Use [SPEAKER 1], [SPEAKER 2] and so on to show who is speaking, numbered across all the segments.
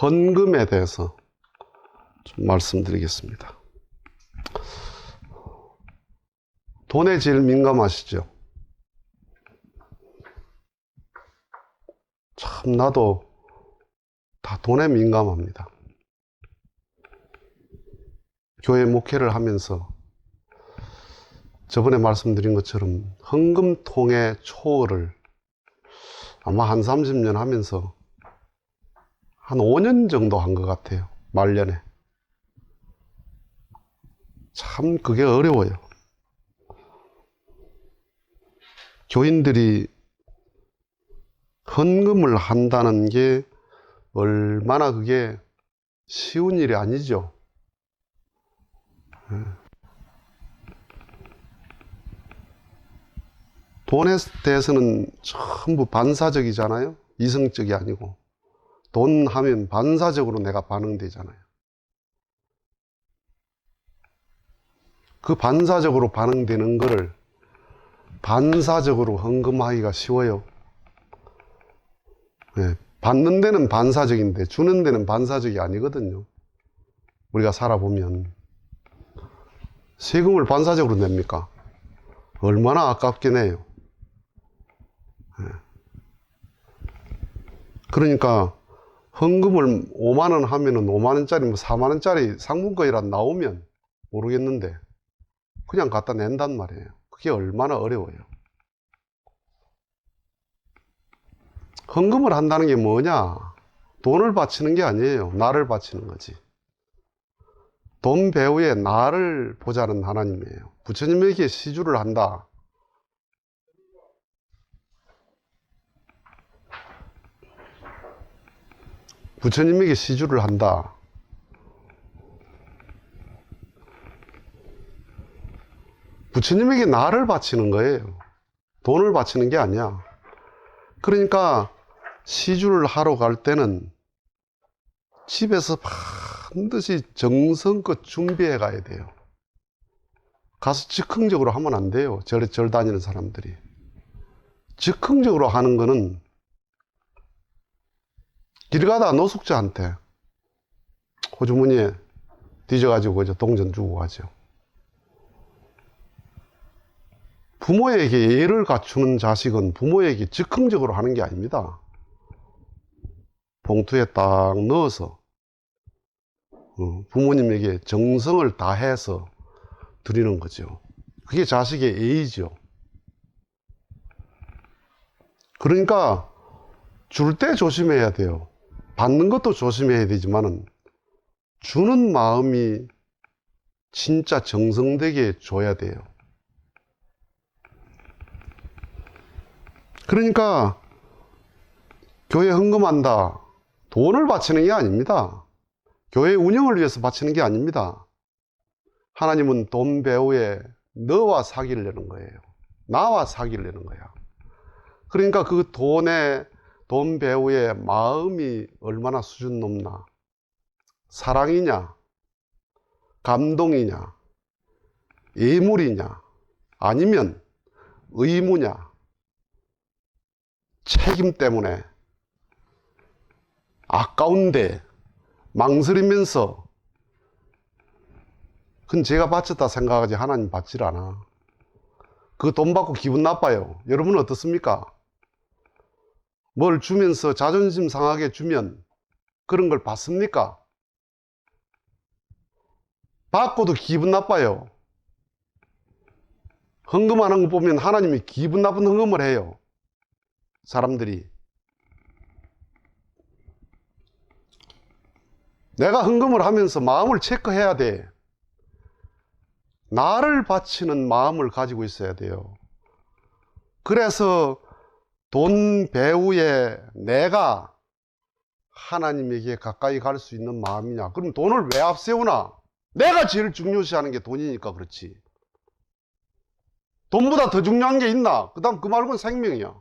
[SPEAKER 1] 헌금에 대해서 좀 말씀드리겠습니다. 돈에 제일 민감하시죠? 참 나도 다 돈에 민감합니다. 교회 목회를 하면서 저번에 말씀드린 것처럼 헌금통의 초월을 아마 한 30년 하면서 한 5년 정도 한 것 같아요. 말년에. 참 그게 어려워요. 교인들이 헌금을 한다는 게 얼마나 그게 쉬운 일이 아니죠. 돈에 대해서는 전부 반사적이잖아요. 이성적이 아니고. 돈 하면 반사적으로 내가 반응되잖아요. 그 반사적으로 반응되는 거를 반사적으로 헌금하기가 쉬워요. 네, 받는 데는 반사적인데 주는 데는 반사적이 아니거든요. 우리가 살아보면 세금을 반사적으로 냅니까? 얼마나 아깝게 내요. 네. 그러니까 헌금을 5만원 하면은 5만원짜리 뭐 4만원짜리 상품권이라도 나오면 모르겠는데 그냥 갖다 낸단 말이에요. 그게 얼마나 어려워요. 헌금을 한다는 게 뭐냐? 돈을 바치는 게 아니에요. 나를 바치는 거지. 돈 배후에 나를 보자는 하나님이에요. 부처님에게 시주를 한다. 부처님에게 시주를 한다. 부처님에게 나를 바치는 거예요. 돈을 바치는 게 아니야. 그러니까 시주를 하러 갈 때는 집에서 반드시 정성껏 준비해 가야 돼요. 가서 즉흥적으로 하면 안 돼요. 절 다니는 사람들이. 즉흥적으로 하는 거는 길 가다 노숙자한테 호주머니에 뒤져가지고 동전 주고 가죠. 부모에게 예를 갖추는 자식은 부모에게 즉흥적으로 하는 게 아닙니다. 봉투에 딱 넣어서 부모님에게 정성을 다해서 드리는 거죠. 그게 자식의 예의죠. 그러니까 줄 때 조심해야 돼요. 받는 것도 조심해야 되지만은 주는 마음이 진짜 정성되게 줘야 돼요. 그러니까 교회 헌금한다. 돈을 바치는 게 아닙니다. 교회 운영을 위해서 바치는 게 아닙니다. 하나님은 돈 배후에 너와 사기를 내는 거예요. 나와 사기를 내는 거야. 그러니까 그 돈 배후에 마음이 얼마나 수준 높나. 사랑이냐, 감동이냐, 예물이냐, 아니면 의무냐, 책임 때문에 아까운데 망설이면서 그건 제가 바쳤다 생각하지 하나님 받질 않아. 그 돈 받고 기분 나빠요. 여러분은 어떻습니까? 뭘 주면서 자존심 상하게 주면 그런 걸 받습니까? 받고도 기분 나빠요. 헌금하는 거 보면 하나님이 기분 나쁜 헌금을 해요. 사람들이. 내가 헌금을 하면서 마음을 체크해야 돼. 나를 바치는 마음을 가지고 있어야 돼요. 그래서 돈 배후에 내가 하나님에게 가까이 갈 수 있는 마음이냐? 그럼 돈을 왜 앞세우나? 내가 제일 중요시하는 게 돈이니까 그렇지. 돈보다 더 중요한 게 있나? 그 다음 그 말고는 생명이야.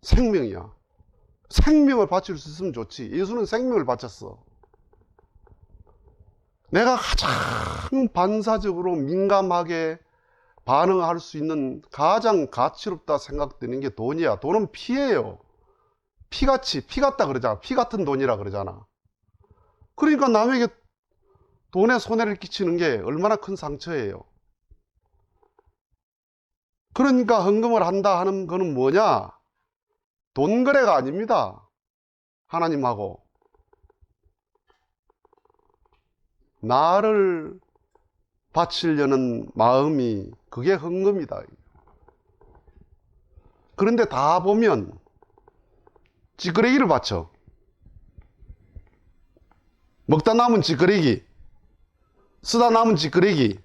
[SPEAKER 1] 생명이야. 생명을 바칠 수 있으면 좋지. 예수는 생명을 바쳤어. 내가 가장 반사적으로 민감하게 반응할 수 있는 가장 가치롭다 생각되는 게 돈이야. 돈은 피해요. 피같이, 피 같다 그러잖아. 피 같은 돈이라 그러잖아. 그러니까 남에게 돈에 손해를 끼치는 게 얼마나 큰 상처예요. 그러니까 헌금을 한다 하는 거는 뭐냐? 돈 거래가 아닙니다. 하나님하고. 나를 바치려는 마음이 그게 헌금이다. 그런데 다 보면 찌끄레기를 바쳐. 먹다 남은 찌끄레기, 쓰다 남은 찌끄레기.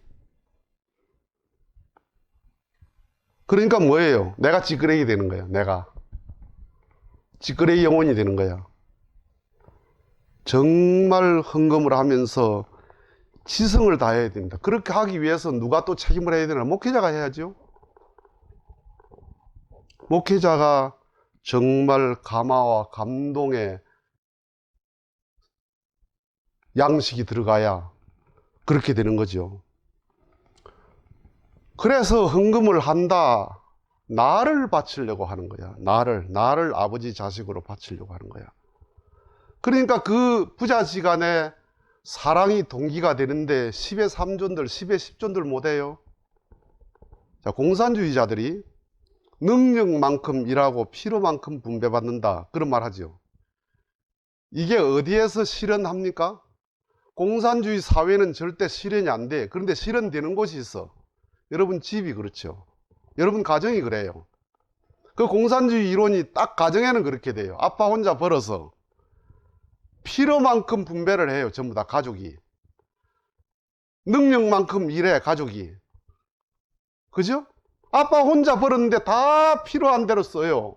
[SPEAKER 1] 그러니까 뭐예요? 내가 찌끄레기 되는 거야. 내가 찌끄레기 영혼이 되는 거야. 정말 헌금을 하면서 지성을 다해야 됩니다. 그렇게 하기 위해서 누가 또 책임을 해야 되나? 목회자가 해야죠. 목회자가 정말 감화와 감동의 양식이 들어가야 그렇게 되는 거죠. 그래서 헌금을 한다. 나를 바치려고 하는 거야. 나를 아버지 자식으로 바치려고 하는 거야. 그러니까 그 부자지간에 사랑이 동기가 되는데 10의 3존들, 10의 10존들 못해요. 자, 공산주의자들이 능력만큼 일하고 필요만큼 분배받는다. 그런 말 하죠. 이게 어디에서 실현합니까? 공산주의 사회는 절대 실현이 안 돼. 그런데 실현되는 곳이 있어. 여러분 집이 그렇죠. 여러분 가정이 그래요. 그 공산주의 이론이 딱 가정에는 그렇게 돼요. 아빠 혼자 벌어서 필요만큼 분배를 해요. 전부 다 가족이. 능력만큼 일해 가족이. 그죠? 아빠 혼자 벌었는데 다 필요한 대로 써요.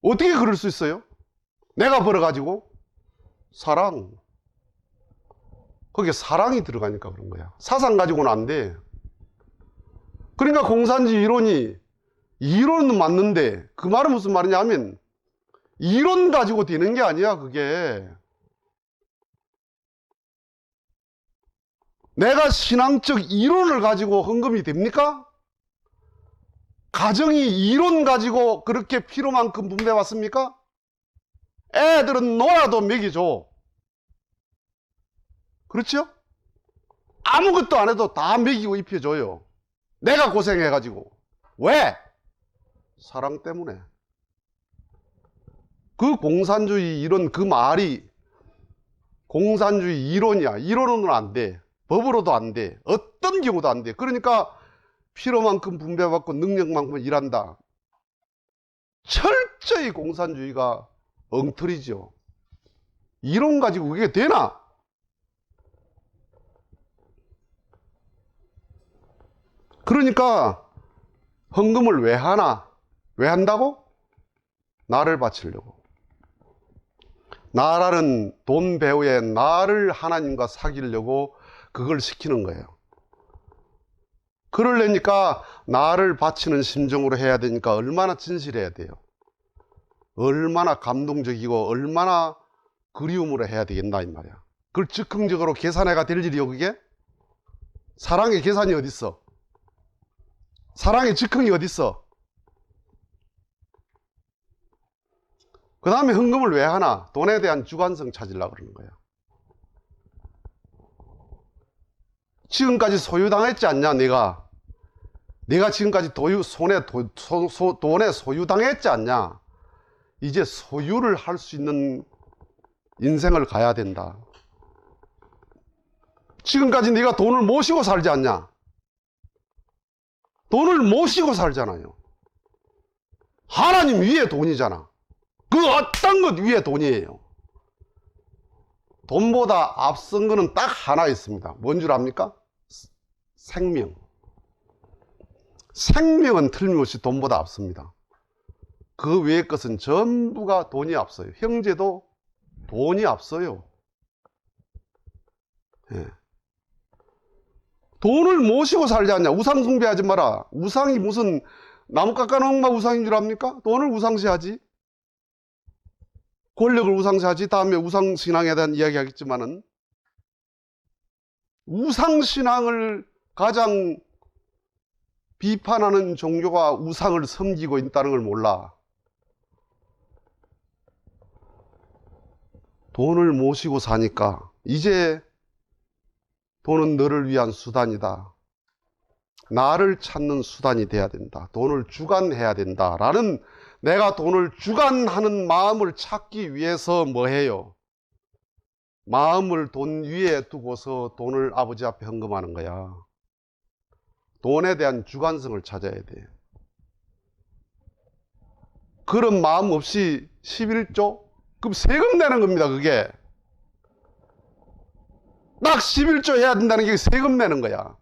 [SPEAKER 1] 어떻게 그럴 수 있어요? 내가 벌어가지고. 사랑. 거기에 사랑이 들어가니까 그런 거야. 사상 가지고는 안 돼. 그러니까 공산주의 이론은 맞는데 그 말은 무슨 말이냐면 이론 가지고 되는 게 아니야. 그게 내가 신앙적 이론을 가지고 헌금이 됩니까? 가정이 이론 가지고 그렇게 필요만큼 분배받습니까? 애들은 놀아도 먹여줘. 그렇죠? 아무것도 안 해도 다 먹이고 입혀줘요. 내가 고생해가지고. 왜? 사랑 때문에. 그 공산주의 이론, 그 말이 공산주의 이론이야. 이론으로는 안 돼. 법으로도 안 돼. 어떤 경우도 안 돼. 그러니까 필요만큼 분배받고 능력만큼 일한다. 철저히 공산주의가 엉터리죠. 이론 가지고 그게 되나? 그러니까 헌금을 왜 하나? 왜 한다고? 나를 바치려고. 나라는 돈 배후에 나를 하나님과 사귀려고 그걸 시키는 거예요. 그러려니까 나를 바치는 심정으로 해야 되니까 얼마나 진실해야 돼요. 얼마나 감동적이고 얼마나 그리움으로 해야 되겠나 이 말이야. 그걸 즉흥적으로 계산해가 될 일이요 그게? 사랑의 계산이 어딨어? 사랑의 즉흥이 어딨어? 그 다음에 헌금을 왜 하나? 돈에 대한 주관성 찾으려고 그러는 거야. 지금까지 소유당했지 않냐 내가 지금까지 돈에 소유당했지 않냐. 이제 소유를 할 수 있는 인생을 가야 된다. 지금까지 네가 돈을 모시고 살지 않냐. 돈을 모시고 살잖아요. 하나님 위에 돈이잖아. 그 어떤 것 위에 돈이에요. 돈보다 앞선 거는 딱 하나 있습니다. 뭔 줄 압니까? 생명. 생명은 틀림없이 돈보다 앞섭니다. 그 외의 것은 전부가 돈이 앞서요. 형제도 돈이 앞서요. 예. 돈을 모시고 살지 않냐. 우상 숭배하지 마라. 우상이 무슨 나무 깎아놓은 우상인 줄 압니까? 돈을 우상시하지. 권력을 우상시하지. 다음에 우상신앙에 대한 이야기 하겠지만은 우상신앙을 가장 비판하는 종교가 우상을 섬기고 있다는 걸 몰라. 돈을 모시고 사니까 이제 돈은 너를 위한 수단이다. 나를 찾는 수단이 돼야 된다. 돈을 주관해야 된다라는, 내가 돈을 주관하는 마음을 찾기 위해서 뭐 해요? 마음을 돈 위에 두고서 돈을 아버지 앞에 헌금하는 거야. 돈에 대한 주관성을 찾아야 돼. 그런 마음 없이 11조? 그럼 세금 내는 겁니다, 그게. 딱 11조 해야 된다는 게 세금 내는 거야.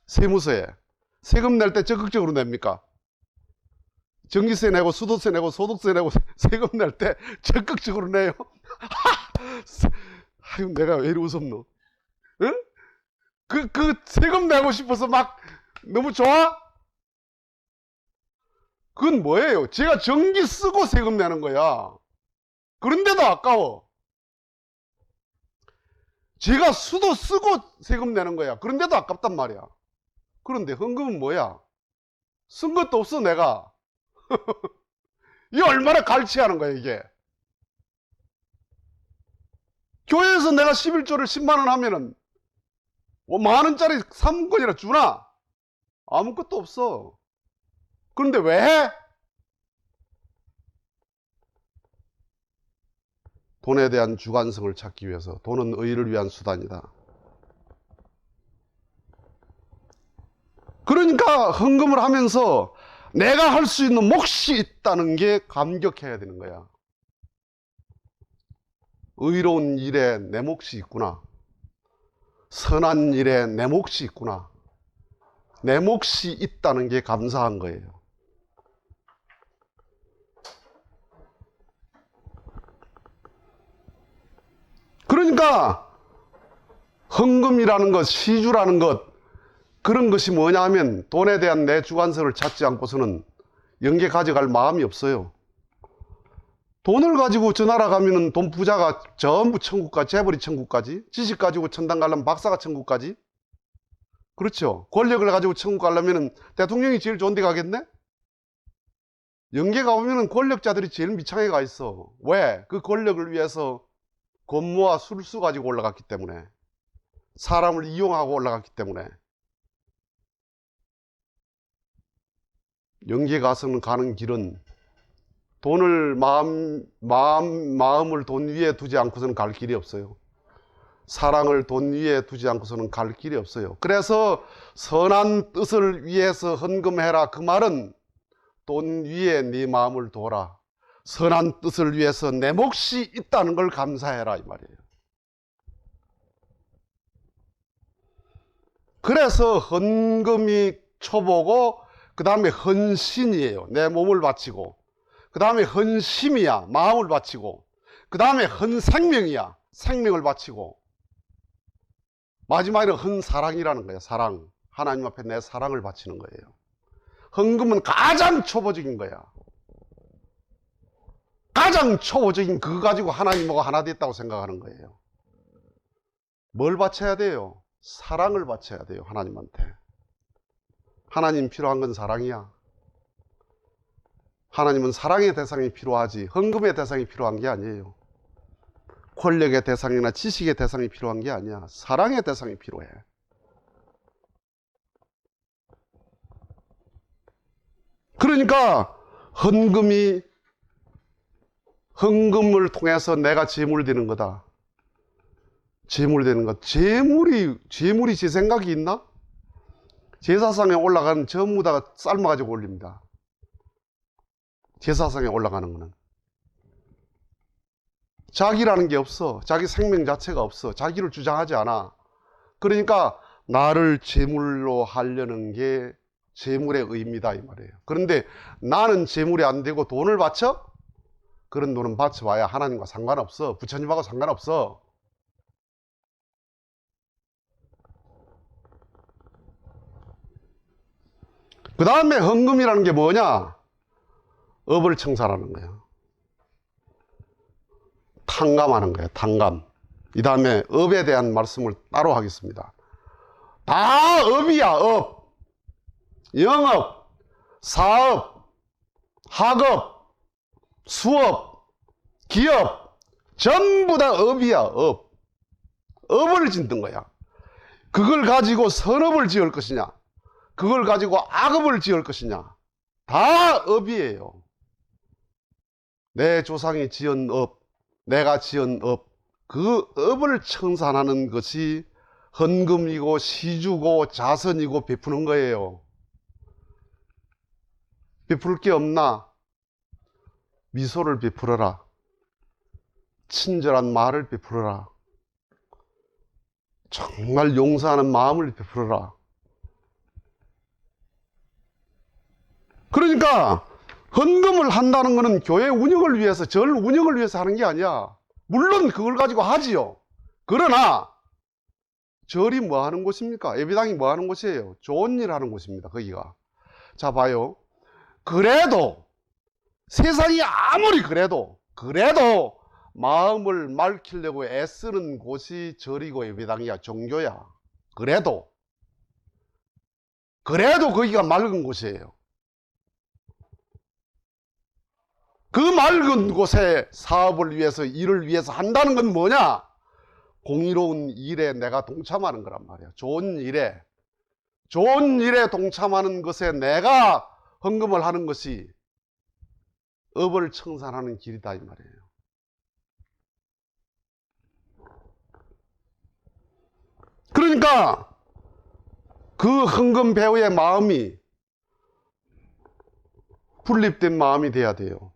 [SPEAKER 1] 세무서에. 세금 낼 때 적극적으로 냅니까? 전기세 내고 수도세 내고 소득세 내고 세금 낼 때 적극적으로 내요. 아유, 내가 왜 이리 웃었노? 응? 그 세금 내고 싶어서 막 너무 좋아? 그건 뭐예요? 제가 전기 쓰고 세금 내는 거야. 그런데도 아까워. 제가 수도 쓰고 세금 내는 거야. 그런데도 아깝단 말이야. 그런데 헌금은 뭐야? 쓴 것도 없어, 내가. 이게 얼마나 갈취하는 거야, 이게. 교회에서 내가 11조를 10만 원 하면은 뭐 만 원짜리 상권이나 주나? 아무것도 없어. 그런데 왜 해? 돈에 대한 주관성을 찾기 위해서. 돈은 의를 위한 수단이다. 그러니까 헌금을 하면서 내가 할 수 있는 몫이 있다는 게 감격해야 되는 거야. 의로운 일에 내 몫이 있구나. 선한 일에 내 몫이 있구나. 내 몫이 있다는 게 감사한 거예요. 그러니까 헌금이라는 것, 시주라는 것, 그런 것이 뭐냐 하면 돈에 대한 내 주관성을 찾지 않고서는 영계 가져갈 마음이 없어요. 돈을 가지고 저 나라 가면은 돈 부자가 전부 천국까지, 재벌이 천국까지, 지식 가지고 천당 가려면 박사가 천국까지. 그렇죠. 권력을 가지고 천국 가려면 대통령이 제일 좋은 데 가겠네? 영계 가보면은 권력자들이 제일 밑창에 가 있어. 왜? 그 권력을 위해서 권모와 술수 가지고 올라갔기 때문에. 사람을 이용하고 올라갔기 때문에. 영계 가서는 가는 길은 돈을 마음을 돈 위에 두지 않고서는 갈 길이 없어요. 사랑을 돈 위에 두지 않고서는 갈 길이 없어요. 그래서 선한 뜻을 위해서 헌금해라. 그 말은 돈 위에 네 마음을 둬라. 선한 뜻을 위해서 내 몫이 있다는 걸 감사해라, 이 말이에요. 그래서 헌금이 초보고 그 다음에 헌신이에요. 내 몸을 바치고. 그 다음에 헌심이야. 마음을 바치고. 그 다음에 헌생명이야. 생명을 바치고. 마지막에는 헌사랑이라는 거예요. 사랑. 하나님 앞에 내 사랑을 바치는 거예요. 헌금은 가장 초보적인 거야. 가장 초보적인 그거 가지고 하나님하고 하나 됐다고 생각하는 거예요. 뭘 바쳐야 돼요? 사랑을 바쳐야 돼요. 하나님한테. 하나님 필요한 건 사랑이야. 하나님은 사랑의 대상이 필요하지 헌금의 대상이 필요한 게 아니에요. 권력의 대상이나 지식의 대상이 필요한 게 아니야. 사랑의 대상이 필요해. 그러니까 헌금을 통해서 내가 재물되는 거다. 재물되는 것. 재물이 제 생각이 있나? 제사상에 올라가는 전부 다 삶아가지고 올립니다. 제사상에 올라가는 거는. 자기라는 게 없어. 자기 생명 자체가 없어. 자기를 주장하지 않아. 그러니까 나를 제물로 하려는 게 제물의 의미다, 이 말이에요. 그런데 나는 제물이 안 되고 돈을 바쳐? 그런 돈은 바쳐봐야 하나님과 상관없어. 부처님하고 상관없어. 그 다음에 헌금이라는 게 뭐냐? 업을 청산하는 거예요. 탕감하는 거예요. 탕감. 이 다음에 업에 대한 말씀을 따로 하겠습니다. 다 업이야. 업. 영업, 사업, 학업, 수업, 기업, 전부 다 업이야, 업. 업을 짓는 거야. 그걸 가지고 선업을 지을 것이냐, 그걸 가지고 악업을 지을 것이냐, 다 업이에요. 내 조상이 지은 업, 내가 지은 업, 그 업을 청산하는 것이 헌금이고 시주고 자선이고 베푸는 거예요. 베풀 게 없나? 미소를 베풀어라. 친절한 말을 베풀어라. 정말 용서하는 마음을 베풀어라. 그러니까 헌금을 한다는 것은 교회 운영을 위해서, 절 운영을 위해서 하는 게 아니야. 물론 그걸 가지고 하지요. 그러나 절이 뭐 하는 곳입니까? 예배당이 뭐 하는 곳이에요? 좋은 일 하는 곳입니다. 거기가. 자, 봐요. 그래도 세상이 아무리 그래도 마음을 맑히려고 애쓰는 곳이 절이고 예배당이야, 종교야. 그래도 거기가 맑은 곳이에요. 그 맑은 곳에 사업을 위해서, 일을 위해서 한다는 건 뭐냐? 공의로운 일에 내가 동참하는 거란 말이야. 좋은 일에 동참하는 것에 내가 헌금을 하는 것이 업을 청산하는 길이다, 이 말이에요. 그러니까 그 헌금 배우의 마음이 분립된 마음이 돼야 돼요.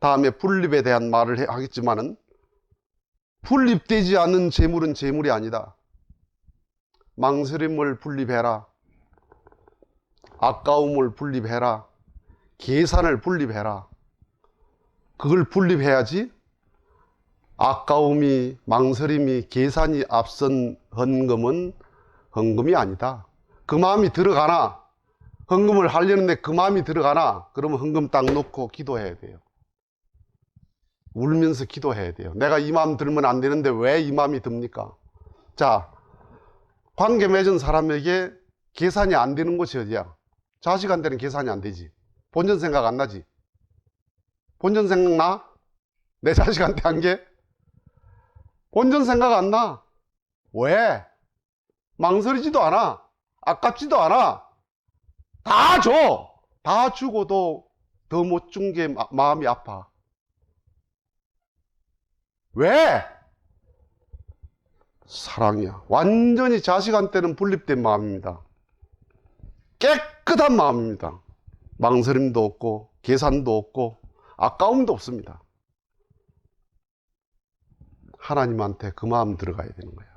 [SPEAKER 1] 다음에 분립에 대한 말을 하겠지만은, 분립되지 않는 재물은 재물이 아니다. 망설임을 분립해라. 아까움을 분립해라. 계산을 분립해라. 그걸 분립해야지 아까움이, 망설임이, 계산이 앞선 헌금은 헌금이 아니다. 그 마음이 들어가나, 헌금을 하려는데 그 마음이 들어가나, 그러면 헌금 딱 놓고 기도해야 돼요. 울면서 기도해야 돼요. 내가 이 마음 들면 안 되는데 왜 이 마음이 듭니까? 자, 관계 맺은 사람에게 계산이 안 되는 곳이 어디야? 자식한테는 계산이 안 되지. 본전 생각 안 나지? 본전 생각 나? 내 자식한테 한 게? 본전 생각 안 나. 왜? 망설이지도 않아. 아깝지도 않아. 다 줘. 다 주고도 더 못 준 게 마음이 아파. 왜? 사랑이야. 완전히 자식한테는 분립된 마음입니다. 깨끗한 마음입니다. 망설임도 없고 계산도 없고 아까움도 없습니다. 하나님한테 그 마음 들어가야 되는 거예요.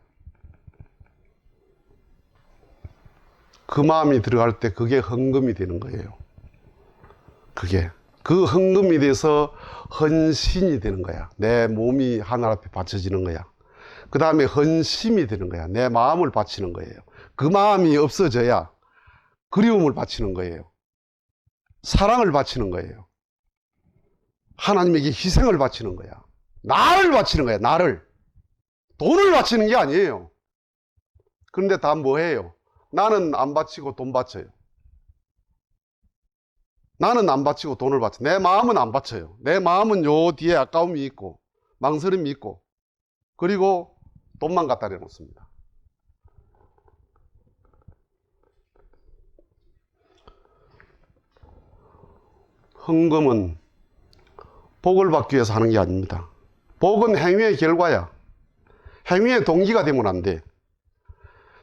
[SPEAKER 1] 그 마음이 들어갈 때 그게 헌금이 되는 거예요. 그 헌금이 돼서 헌신이 되는 거야. 내 몸이 하나님 앞에 바쳐지는 거야. 그 다음에 헌심이 되는 거야. 내 마음을 바치는 거예요. 그 마음이 없어져야 그리움을 바치는 거예요. 사랑을 바치는 거예요. 하나님에게 희생을 바치는 거야. 나를 바치는 거야. 나를. 돈을 바치는 게 아니에요. 그런데 다 뭐해요? 나는 안 바치고 돈 바쳐요. 나는 안 바치고 돈을 바쳐. 내 마음은 안 바쳐요. 내 마음은 요 뒤에 아까움이 있고 망설임이 있고, 그리고 돈만 갖다 내놓습니다. 헌금은 복을 받기 위해서 하는 게 아닙니다. 복은 행위의 결과야. 행위의 동기가 되면 안 돼.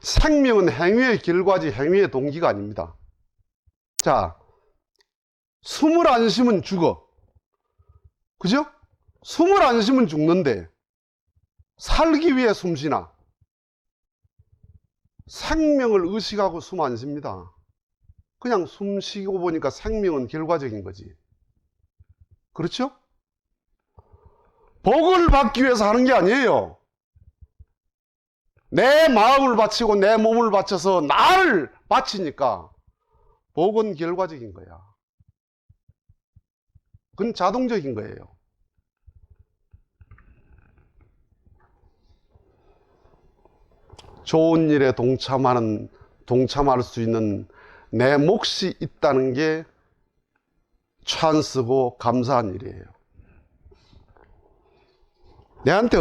[SPEAKER 1] 생명은 행위의 결과지 행위의 동기가 아닙니다. 자, 숨을 안 쉬면 죽어. 그죠? 숨을 안 쉬면 죽는데 살기 위해 숨 쉬나? 생명을 의식하고 숨 안 쉽니다. 그냥 숨 쉬고 보니까 생명은 결과적인 거지. 그렇죠? 복을 받기 위해서 하는 게 아니에요. 내 마음을 바치고 내 몸을 바쳐서 나를 바치니까 복은 결과적인 거야. 그건 자동적인 거예요. 좋은 일에 동참할 수 있는 내 몫이 있다는 게 찬스고 감사한 일이에요. 내한테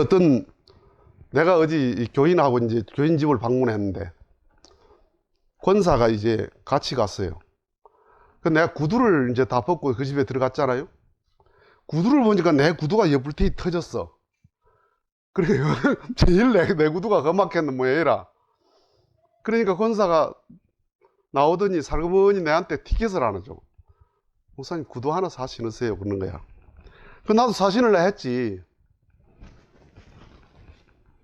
[SPEAKER 1] 내가 어디 교인하고 이제 교인 집을 방문했는데, 권사가 이제 같이 갔어요. 그 내가 구두를 이제 다 벗고 그 집에 들어갔잖아요. 구두를 보니까 내 구두가 옆불태이 터졌어. 그래, 제일 내 구두가 험악했는 모양이라. 그러니까 권사가 나오더니 살그머니 내한테 티켓을 하나 줘. 목사님, 구두 하나 사 신으세요. 그러는 거야. 그 나도 사 신으려 했지.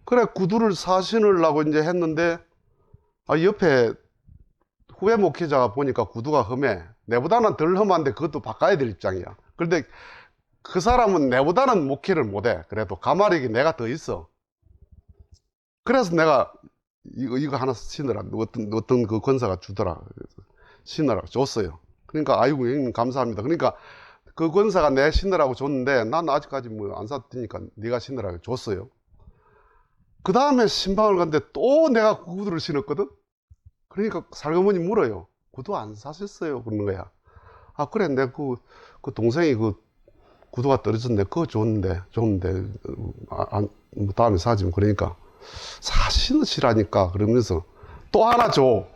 [SPEAKER 1] 그래, 구두를 사 신으려고 이제 했는데, 옆에 후배 목회자가 보니까 구두가 험해. 내보다는 덜 험한데 그것도 바꿔야 될 입장이야. 그런데 그 사람은 내보다는 목회를 못해. 그래도 가마력이 내가 더 있어. 그래서 내가 이거 하나 신으라. 어떤 그 권사가 주더라. 신으라 줬어요. 그러니까 아이고 형님 감사합니다. 그러니까 그 권사가 내 신으라고 줬는데 난 아직까지 뭐 안 샀으니까 네가 신으라고 줬어요. 그 다음에 신방을 갔는데 또 내가 구두를 신었거든. 그러니까 살그머니 물어요. 구두 안 사셨어요? 그러는 거야. 아 그래, 내 그 동생이 그 구두가 떨어졌는데 그거 좋은데 뭐 다음에 사지 뭐. 그러니까 사 신으시라니까. 그러면서 또 하나 줘.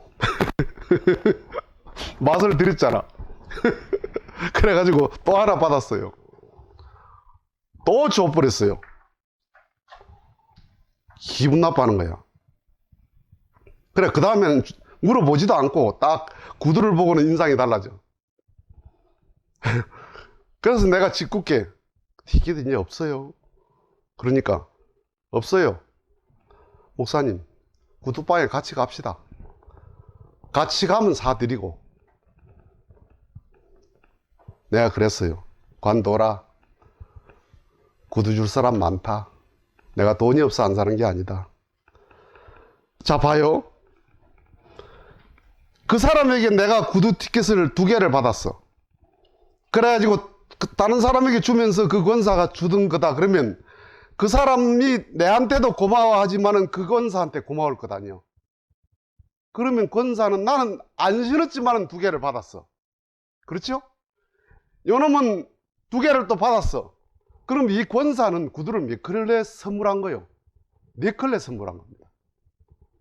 [SPEAKER 1] 맛을 들였잖아. 그래가지고 또 하나 받았어요. 또 줘버렸어요. 기분 나빠하는 거야. 그래, 그 다음에는 물어보지도 않고 딱 구두를 보고는 인상이 달라져. 그래서 내가 짓궂게 티켓 이제 없어요. 그러니까 없어요. 목사님, 구두방에 같이 갑시다. 같이 가면 사드리고. 내가 그랬어요. 관둬라. 구두 줄 사람 많다. 내가 돈이 없어 안 사는 게 아니다. 자, 봐요. 그 사람에게 내가 구두 티켓을 2개를 받았어. 그래가지고 다른 사람에게 주면서 그 권사가 주던 거다. 그러면 그 사람이 내한테도 고마워하지만은 그 권사한테 고마울 것 아니야. 그러면 권사는 나는 안 신었지만은 2개를 받았어. 그렇죠? 요놈은 2개를 또 받았어. 그럼 이 권사는 구두를 몇 켤레 선물한 거요? 4켤레 선물한 겁니다.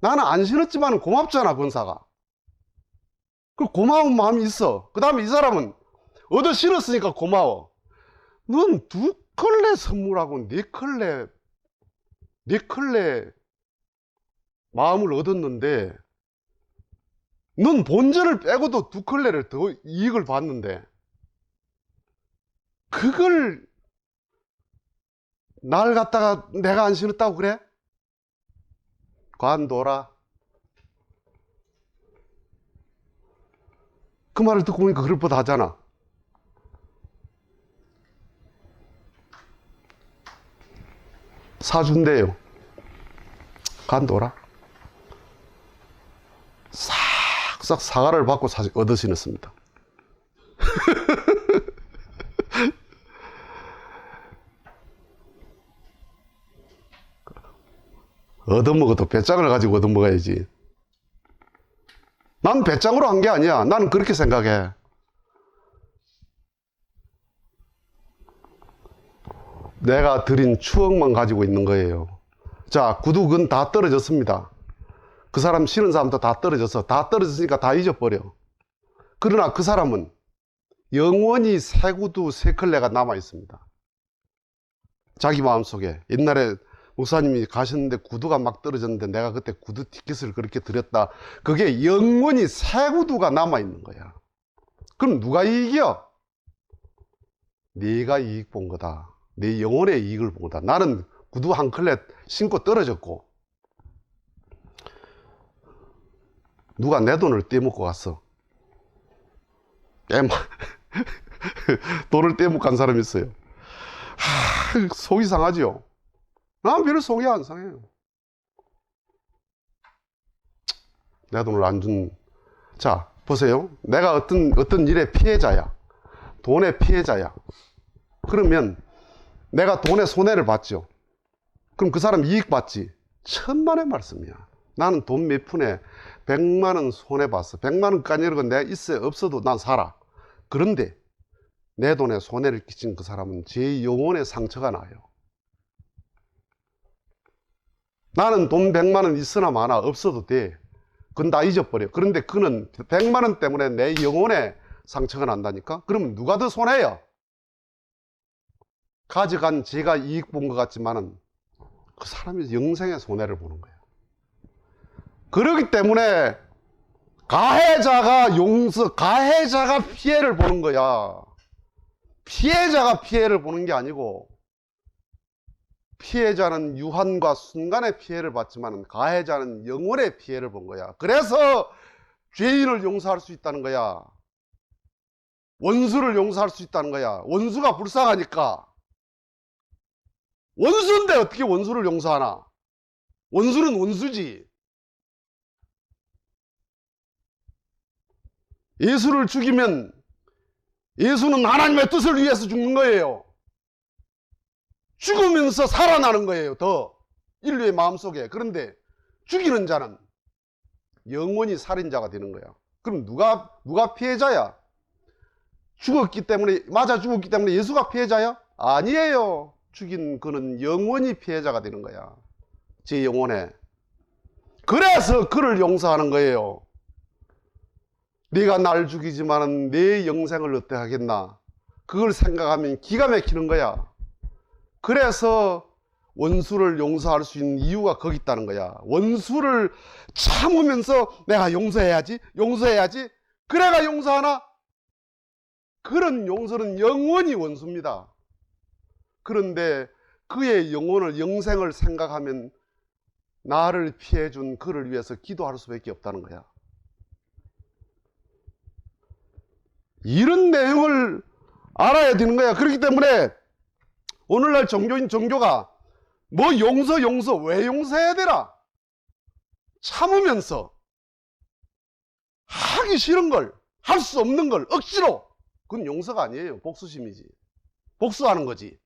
[SPEAKER 1] 나는 안 신었지만은 고맙잖아, 권사가. 그 고마운 마음이 있어. 그 다음에 이 사람은 얻어 신었으니까 고마워. 넌 2켤레 선물하고 4켤레 마음을 얻었는데, 넌 본전을 빼고도 2켤레를 더 이익을 받는데, 그걸 날 갖다가 내가 안 신었다고 그래? 관둬라. 그 말을 듣고 보니까 그럴 뻔 하잖아. 사준대요. 관둬라. 싹싹 사과를 받고 얻어 신었습니다. 얻어먹어도 배짱을 가지고 얻어먹어야지. 난 배짱으로 한 게 아니야. 나는 그렇게 생각해. 내가 드린 추억만 가지고 있는 거예요. 자, 구두근 다 떨어졌습니다. 그 사람 신은 사람도 다 떨어졌어. 다 떨어졌으니까 다 잊어버려. 그러나 그 사람은 영원히 새 구두 3켤레가 남아 있습니다. 자기 마음속에 옛날에 목사님이 가셨는데 구두가 막 떨어졌는데 내가 그때 구두 티켓을 그렇게 드렸다. 그게 영원히 새 구두가 남아있는 거야. 그럼 누가 이익이야? 네가 이익 본 거다. 네 영혼의 이익을 본 거다. 나는 구두 1켤레 신고 떨어졌고 누가 내 돈을 떼먹고 갔어. 돈을 떼먹고 간 사람이 있어요. 속이 상하지요. 난 별로 속이 안 상해요. 내 돈을 안 준. 자, 보세요. 내가 어떤 일의 피해자야. 돈의 피해자야. 그러면 내가 돈의 손해를 봤죠. 그럼 그 사람 이익 받지. 천만의 말씀이야. 나는 돈 몇 푼에 100만 원 손해 봤어. 100만 원까지 이런 건 내가 있어야 없어도 난 살아. 그런데 내 돈에 손해를 끼친 그 사람은 제 영혼의 상처가 나요. 나는 돈 100만 원 있으나 마나 없어도 돼. 그건 다 잊어버려. 그런데 그는 100만 원 때문에 내 영혼에 상처가 난다니까? 그러면 누가 더 손해요? 가져간 제가 이익 본 것 같지만은 그 사람이 영생의 손해를 보는 거예요. 그렇기 때문에 가해자가 피해를 보는 거야. 피해자가 피해를 보는 게 아니고, 피해자는 유한과 순간의 피해를 받지만 가해자는 영원의 피해를 본 거야. 그래서 죄인을 용서할 수 있다는 거야. 원수를 용서할 수 있다는 거야. 원수가 불쌍하니까. 원수인데 어떻게 원수를 용서하나? 원수는 원수지. 예수를 죽이면 예수는 하나님의 뜻을 위해서 죽는 거예요. 죽으면서 살아나는 거예요. 더 인류의 마음속에. 그런데 죽이는 자는 영원히 살인자가 되는 거야. 그럼 누가 피해자야? 맞아 죽었기 때문에 예수가 피해자야? 아니에요. 죽인 그는 영원히 피해자가 되는 거야. 제 영혼에. 그래서 그를 용서하는 거예요. 네가 날 죽이지만은 내 영생을 어떻게 하겠나? 그걸 생각하면 기가 막히는 거야. 그래서 원수를 용서할 수 있는 이유가 거기 있다는 거야. 원수를 참으면서 내가 용서해야지. 그래가 용서하나? 그런 용서는 영원히 원수입니다. 그런데 그의 영생을 생각하면 나를 피해준 그를 위해서 기도할 수밖에 없다는 거야. 이런 내용을 알아야 되는 거야. 그렇기 때문에 오늘날 종교가 뭐 용서 왜 용서해야 되나? 참으면서 하기 싫은 걸, 할 수 없는 걸 억지로, 그건 용서가 아니에요. 복수심이지. 복수하는 거지.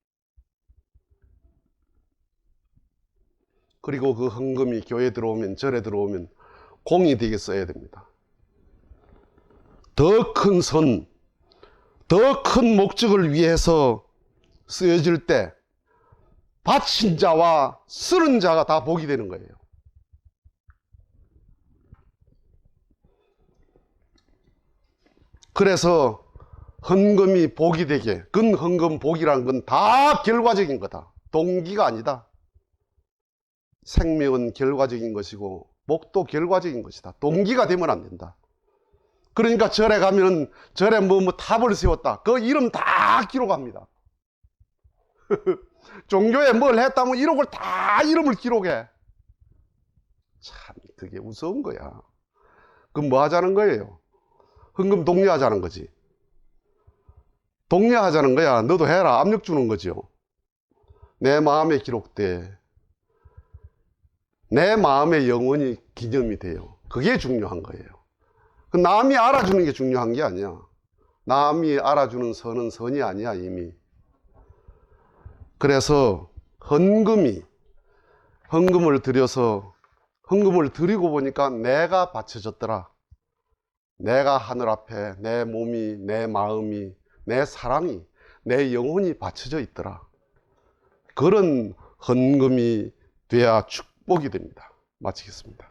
[SPEAKER 1] 그리고 그 헌금이 교회에 들어오면, 절에 들어오면 공이 되게 써야 됩니다. 더 큰 선, 더 큰 목적을 위해서 쓰여질 때 바친 자와 쓰는 자가 다 복이 되는 거예요. 그래서 헌금이 복이 되게, 헌금 복이라는 건 다 결과적인 거다. 동기가 아니다. 생명은 결과적인 것이고 복도 결과적인 것이다. 동기가 되면 안 된다. 그러니까 절에 가면 절에 뭐 탑을 세웠다. 그 이름 다 기록합니다. 종교에 뭘 했다면 이름을 기록해. 참 그게 무서운 거야. 그럼 뭐 하자는 거예요? 헌금 독려하자는 거지. 독려하자는 거야. 너도 해라. 압력 주는 거죠. 내 마음에 기록돼. 내 마음의 영혼이 기념이 돼요. 그게 중요한 거예요. 남이 알아주는 게 중요한 게 아니야. 남이 알아주는 선은 선이 아니야 이미. 그래서 헌금을 드리고 보니까 내가 바쳐졌더라. 내가 하늘 앞에 내 몸이, 내 마음이, 내 사랑이, 내 영혼이 바쳐져 있더라. 그런 헌금이 돼야 축복이 됩니다. 마치겠습니다.